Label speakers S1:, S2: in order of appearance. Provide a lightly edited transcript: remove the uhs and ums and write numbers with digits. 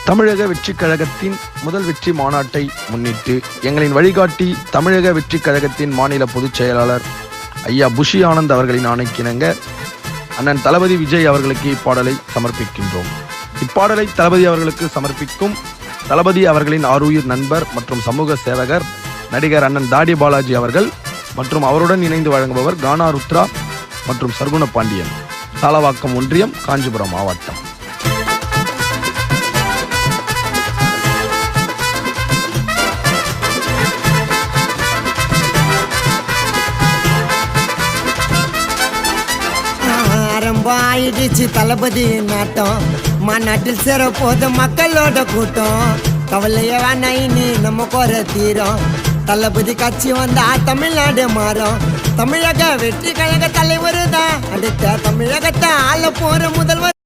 S1: தமிழக வெற்றி கழகத்தின் முதல் வெற்றி மாநாட்டை முன்னிட்டு எங்களின் வழிகாட்டி தமிழக வெற்றி கழகத்தின் மாநில பொதுச் செயலாளர் ஐயா புஷி ஆனந்த் அவர்களின் ஆணைக்கிணங்க அண்ணன் தளபதி விஜய் அவர்களுக்கு இப்பாடலை சமர்ப்பிக்கின்றோம். இப்பாடலை தளபதி அவர்களுக்கு சமர்ப்பிக்கும் தளபதி அவர்களின் ஆருயிர் நண்பர் மற்றும் சமூக சேவகர் நடிகர் அண்ணன் தாடி பாலாஜி அவர்கள் மற்றும் அவருடன் இணைந்து வழங்குபவர் கானா ருத்ரா மற்றும் சர்குண பாண்டியன், தாளவாக்கம் ஒன்றியம், காஞ்சிபுரம் மாவட்டம்.
S2: ஆயிடுச்சு தளபதி நாட்டம், மாநாட்டில் சேர போது மக்களோட கூட்டம். கவலைய வேணா இனி நம்ம குறை தீரும், தளபதி கட்சி வந்தா தமிழ்நாடு மாறும். தமிழக வெற்றி கழக தலைவர் தான் அடுத்த தமிழகத்தை ஆள போற முதல்வர்.